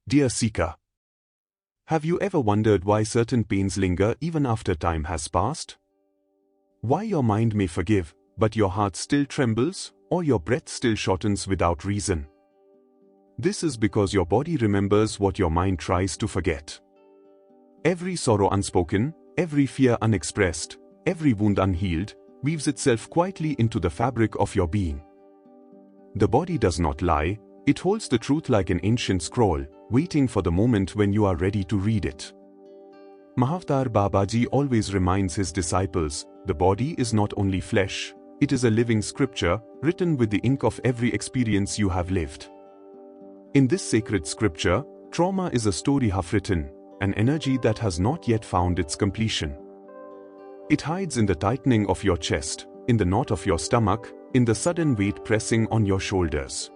Dear seeker, have you ever wondered why certain pains linger even after time has passed? Why your mind may forgive, but your heart still trembles, or your breath still shortens without reason? This is because your body remembers what your mind tries to forget. Every sorrow unspoken, every fear unexpressed, every wound unhealed, weaves itself quietly into the fabric of your being. The body does not lie, it holds the truth like an ancient scroll, waiting for the moment when you are ready to read it. Mahavatar Babaji always reminds his disciples, the body is not only flesh, it is a living scripture, written with the ink of every experience you have lived. In this sacred scripture, trauma is a story half-written, an energy that has not yet found its completion. It hides in the tightening of your chest, in the knot of your stomach, in the sudden weight pressing on your shoulders.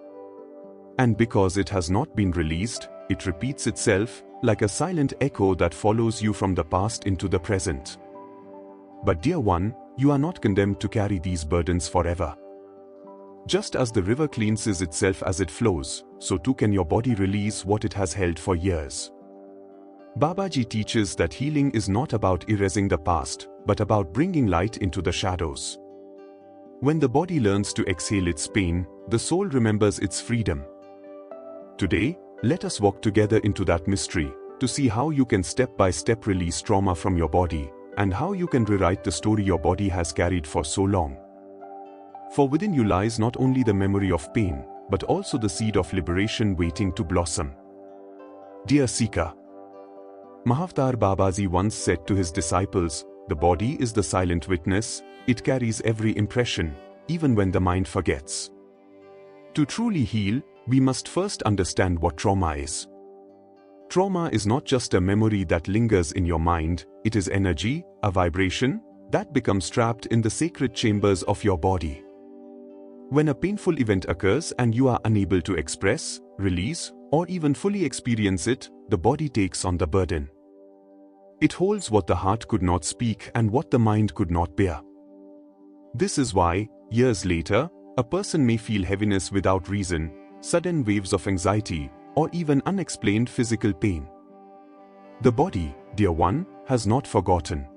And because it has not been released, it repeats itself, like a silent echo that follows you from the past into the present. But dear one, you are not condemned to carry these burdens forever. Just as the river cleanses itself as it flows, so too can your body release what it has held for years. Babaji teaches that healing is not about erasing the past, but about bringing light into the shadows. When the body learns to exhale its pain, the soul remembers its freedom. Today, let us walk together into that mystery, to see how you can step by step release trauma from your body, and how you can rewrite the story your body has carried for so long. For within you lies not only the memory of pain, but also the seed of liberation waiting to blossom. Dear seeker, Mahavatar Babaji once said to his disciples, the body is the silent witness, it carries every impression, even when the mind forgets. To truly heal, we must first understand what trauma is. Trauma is not just a memory that lingers in your mind, it is energy, a vibration, that becomes trapped in the sacred chambers of your body. When a painful event occurs and you are unable to express, release, or even fully experience it, the body takes on the burden. It holds what the heart could not speak and what the mind could not bear. This is why, years later, a person may feel heaviness without reason, sudden waves of anxiety, or even unexplained physical pain. The body, dear one, has not forgotten.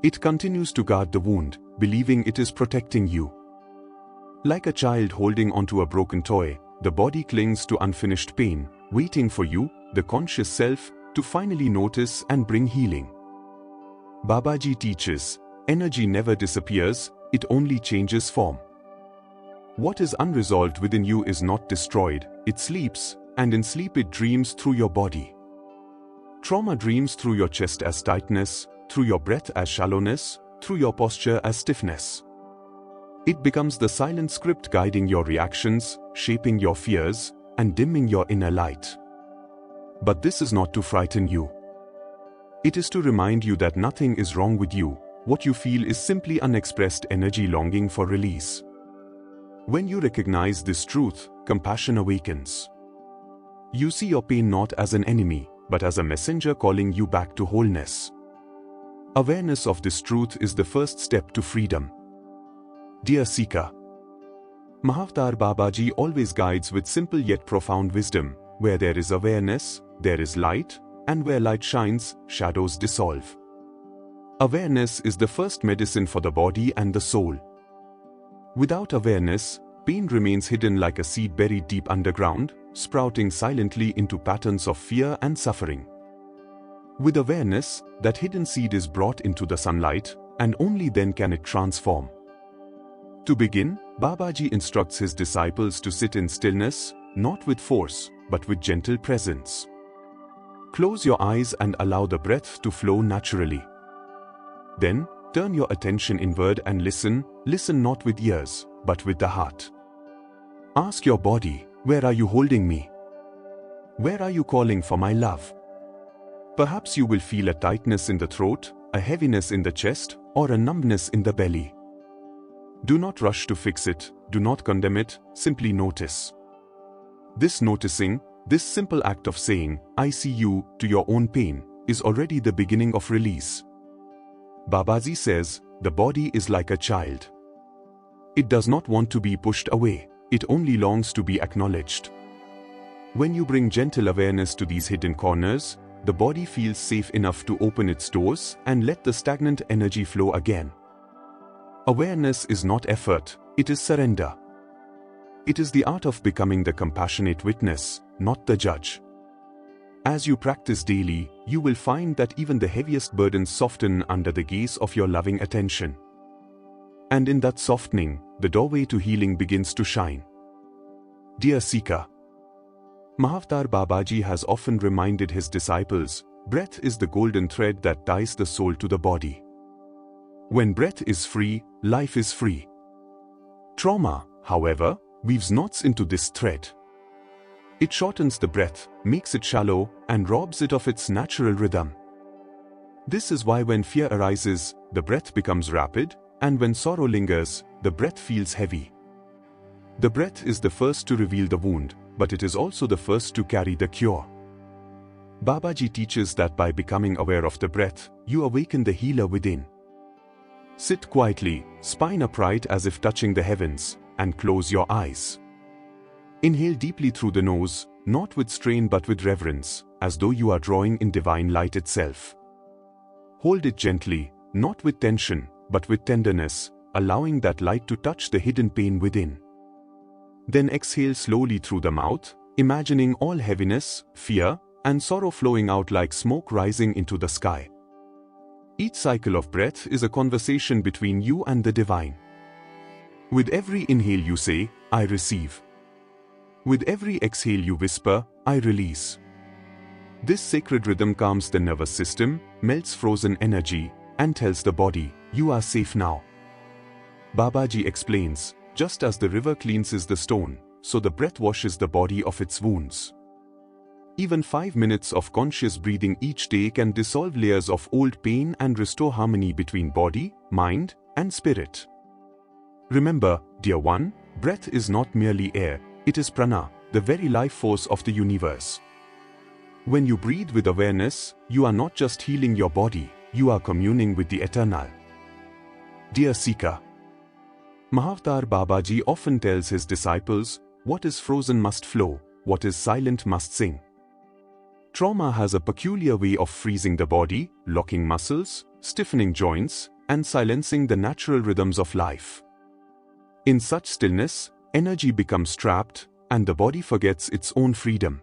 It continues to guard the wound, believing it is protecting you. Like a child holding onto a broken toy, the body clings to unfinished pain, waiting for you, the conscious self, to finally notice and bring healing. Babaji teaches, energy never disappears, it only changes form. What is unresolved within you is not destroyed, it sleeps, and in sleep it dreams through your body. Trauma dreams through your chest as tightness, through your breath as shallowness, through your posture as stiffness. It becomes the silent script guiding your reactions, shaping your fears, and dimming your inner light. But this is not to frighten you. It is to remind you that nothing is wrong with you, what you feel is simply unexpressed energy longing for release. When you recognize this truth, compassion awakens. You see your pain not as an enemy, but as a messenger calling you back to wholeness. Awareness of this truth is the first step to freedom. Dear seeker, Mahavatar Babaji always guides with simple yet profound wisdom. Where there is awareness, there is light, and where light shines, shadows dissolve. Awareness is the first medicine for the body and the soul. Without awareness, pain remains hidden like a seed buried deep underground, sprouting silently into patterns of fear and suffering. With awareness, that hidden seed is brought into the sunlight, and only then can it transform. To begin, Babaji instructs his disciples to sit in stillness, not with force, but with gentle presence. Close your eyes and allow the breath to flow naturally. Then, turn your attention inward and listen not with ears, but with the heart. Ask your body, where are you holding me? Where are you calling for my love? Perhaps you will feel a tightness in the throat, a heaviness in the chest, or a numbness in the belly. Do not rush to fix it, do not condemn it, simply notice. This noticing, this simple act of saying, I see you, to your own pain, is already the beginning of release. Babaji says, the body is like a child. It does not want to be pushed away, it only longs to be acknowledged. When you bring gentle awareness to these hidden corners, the body feels safe enough to open its doors and let the stagnant energy flow again. Awareness is not effort, it is surrender. It is the art of becoming the compassionate witness, not the judge. As you practice daily, you will find that even the heaviest burdens soften under the gaze of your loving attention. And in that softening, the doorway to healing begins to shine. Dear seeker, Mahavatar Babaji has often reminded his disciples, breath is the golden thread that ties the soul to the body. When breath is free, life is free. Trauma, however, weaves knots into this thread. It shortens the breath, makes it shallow, and robs it of its natural rhythm. This is why when fear arises, the breath becomes rapid, and when sorrow lingers, the breath feels heavy. The breath is the first to reveal the wound, but it is also the first to carry the cure. Babaji teaches that by becoming aware of the breath, you awaken the healer within. Sit quietly, spine upright as if touching the heavens, and close your eyes. Inhale deeply through the nose, not with strain but with reverence, as though you are drawing in divine light itself. Hold it gently, not with tension, but with tenderness, allowing that light to touch the hidden pain within. Then exhale slowly through the mouth, imagining all heaviness, fear, and sorrow flowing out like smoke rising into the sky. Each cycle of breath is a conversation between you and the divine. With every inhale you say, I receive. With every exhale you whisper, I release. This sacred rhythm calms the nervous system, melts frozen energy, and tells the body, you are safe now. Babaji explains, just as the river cleanses the stone, so the breath washes the body of its wounds. Even 5 minutes of conscious breathing each day can dissolve layers of old pain and restore harmony between body, mind, and spirit. Remember, dear one, breath is not merely air, it is prana, the very life force of the universe. When you breathe with awareness, you are not just healing your body, you are communing with the eternal. Dear seeker, Mahavatar Babaji often tells his disciples, what is frozen must flow, what is silent must sing. Trauma has a peculiar way of freezing the body, locking muscles, stiffening joints, and silencing the natural rhythms of life. In such stillness, energy becomes trapped, and the body forgets its own freedom.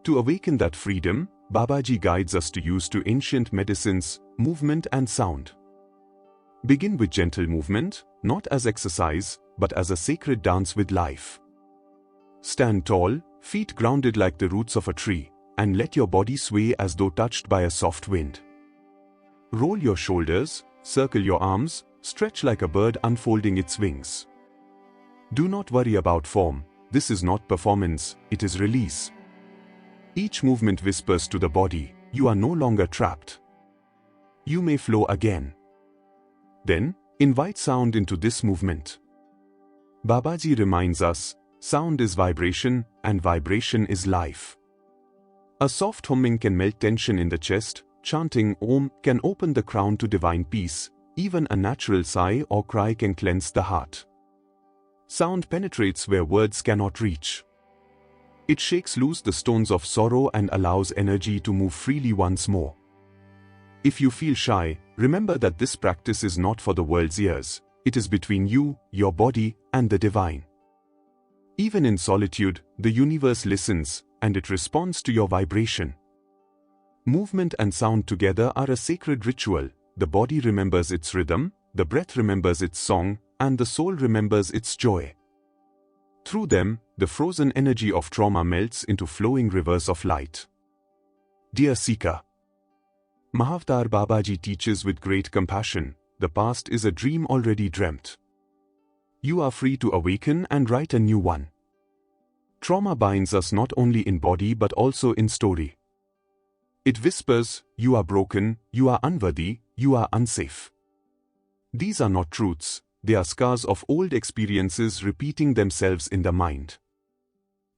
To awaken that freedom, Babaji guides us to use two ancient medicines, movement and sound. Begin with gentle movement, not as exercise, but as a sacred dance with life. Stand tall, feet grounded like the roots of a tree, and let your body sway as though touched by a soft wind. Roll your shoulders, circle your arms, stretch like a bird unfolding its wings. Do not worry about form, this is not performance, it is release. Each movement whispers to the body, you are no longer trapped. You may flow again. Then, invite sound into this movement. Babaji reminds us, sound is vibration, and vibration is life. A soft humming can melt tension in the chest, chanting Om can open the crown to divine peace, even a natural sigh or cry can cleanse the heart. Sound penetrates where words cannot reach. It shakes loose the stones of sorrow and allows energy to move freely once more. If you feel shy, remember that this practice is not for the world's ears, it is between you, your body, and the divine. Even in solitude, the universe listens, and it responds to your vibration. Movement and sound together are a sacred ritual. The body remembers its rhythm, the breath remembers its song, and the soul remembers its joy. Through them, the frozen energy of trauma melts into flowing rivers of light. Dear seeker, Mahavatar Babaji teaches with great compassion, the past is a dream already dreamt. You are free to awaken and write a new one. Trauma binds us not only in body but also in story. It whispers, you are broken, you are unworthy, you are unsafe. These are not truths, they are scars of old experiences repeating themselves in the mind.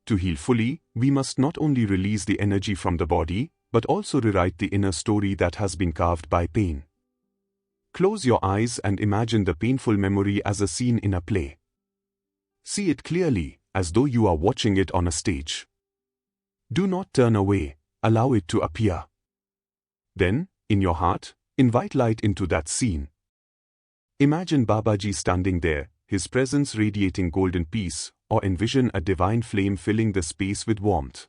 To heal fully, we must not only release the energy from the body, but also rewrite the inner story that has been carved by pain. Close your eyes and imagine the painful memory as a scene in a play. See it clearly, as though you are watching it on a stage. Do not turn away, allow it to appear. Then, in your heart, invite light into that scene. Imagine Babaji standing there, his presence radiating golden peace, or envision a divine flame filling the space with warmth.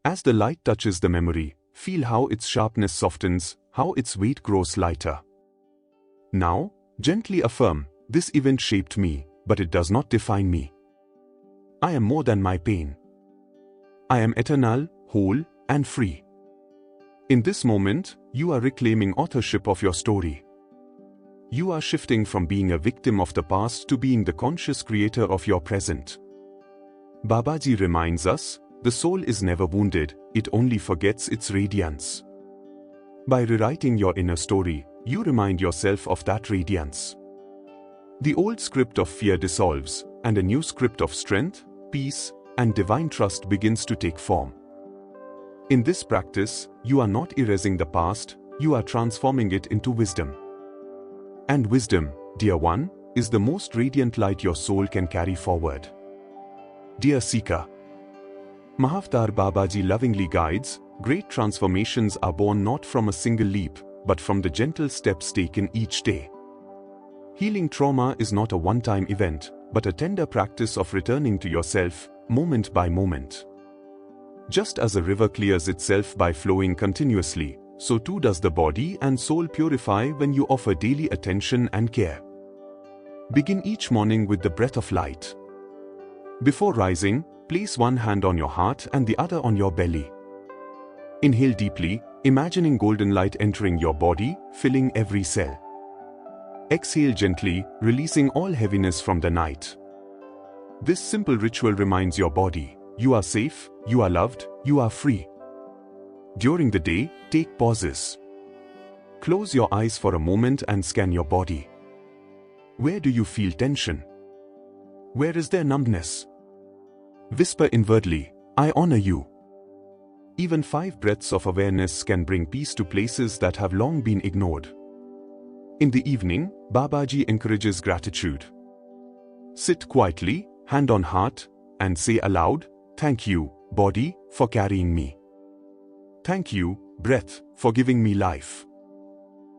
As the light touches the memory, feel how its sharpness softens, how its weight grows lighter. Now, gently affirm, this event shaped me, but it does not define me. I am more than my pain. I am eternal, whole, and free. In this moment, you are reclaiming authorship of your story. You are shifting from being a victim of the past to being the conscious creator of your present. Babaji reminds us, the soul is never wounded, it only forgets its radiance. By rewriting your inner story, you remind yourself of that radiance. The old script of fear dissolves, and a new script of strength, peace, and divine trust begins to take form. In this practice, you are not erasing the past, you are transforming it into wisdom. And wisdom, dear one, is the most radiant light your soul can carry forward. Dear seeker, Mahavatar Babaji lovingly guides, great transformations are born not from a single leap, but from the gentle steps taken each day. Healing trauma is not a one-time event, but a tender practice of returning to yourself, moment by moment. Just as a river clears itself by flowing continuously, so too does the body and soul purify when you offer daily attention and care. Begin each morning with the breath of light. Before rising, place one hand on your heart and the other on your belly. Inhale deeply, imagining golden light entering your body, filling every cell. Exhale gently, releasing all heaviness from the night. This simple ritual reminds your body, you are safe, you are loved, you are free. During the day, take pauses. Close your eyes for a moment and scan your body. Where do you feel tension? Where is there numbness? Whisper inwardly, I honor you. Even 5 breaths of awareness can bring peace to places that have long been ignored. In the evening, Babaji encourages gratitude. Sit quietly, hand on heart, and say aloud, thank you, body, for carrying me. Thank you, breath, for giving me life.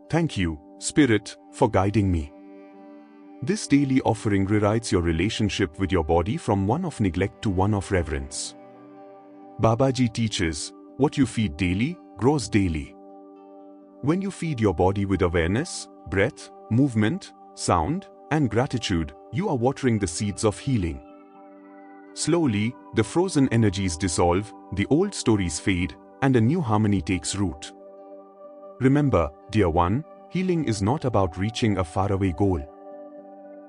Thank you, spirit, for guiding me. This daily offering rewrites your relationship with your body from one of neglect to one of reverence. Babaji teaches, what you feed daily, grows daily. When you feed your body with awareness, breath, movement, sound, and gratitude, you are watering the seeds of healing. Slowly, the frozen energies dissolve, the old stories fade, and a new harmony takes root. Remember, dear one, healing is not about reaching a faraway goal.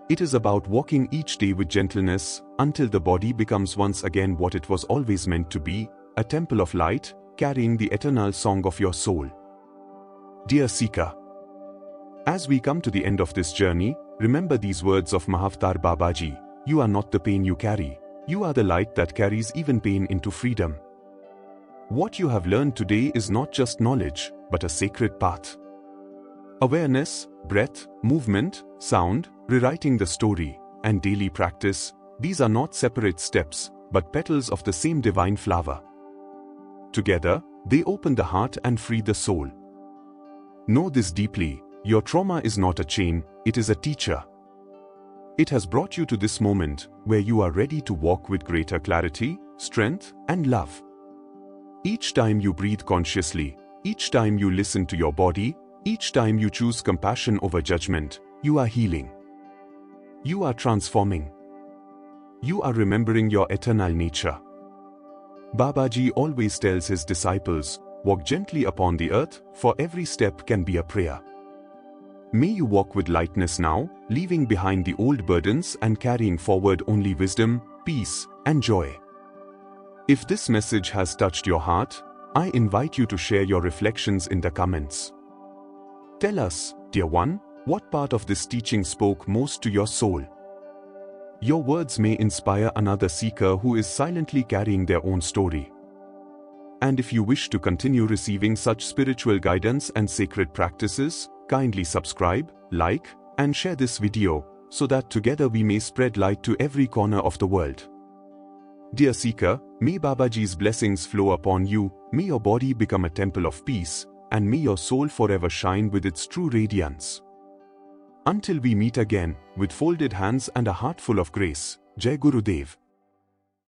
It is about walking each day with gentleness, until the body becomes once again what it was always meant to be, a temple of light, carrying the eternal song of your soul. Dear seeker, as we come to the end of this journey, remember these words of Mahavatar Babaji, you are not the pain you carry, you are the light that carries even pain into freedom. What you have learned today is not just knowledge, but a sacred path. Awareness, breath, movement, sound, rewriting the story, and daily practice, these are not separate steps, but petals of the same divine flower. Together, they open the heart and free the soul. Know this deeply, your trauma is not a chain, it is a teacher. It has brought you to this moment, where you are ready to walk with greater clarity, strength, and love. Each time you breathe consciously, each time you listen to your body, each time you choose compassion over judgment, you are healing. You are transforming. You are remembering your eternal nature. Babaji always tells his disciples, walk gently upon the earth, for every step can be a prayer. May you walk with lightness now, leaving behind the old burdens and carrying forward only wisdom, peace, and joy. If this message has touched your heart, I invite you to share your reflections in the comments. Tell us, dear one, what part of this teaching spoke most to your soul. Your words may inspire another seeker who is silently carrying their own story. And if you wish to continue receiving such spiritual guidance and sacred practices, kindly subscribe, like, and share this video, so that together we may spread light to every corner of the world. Dear seeker, may Babaji's blessings flow upon you, may your body become a temple of peace, and may your soul forever shine with its true radiance. Until we meet again, with folded hands and a heart full of grace, Jai Gurudev.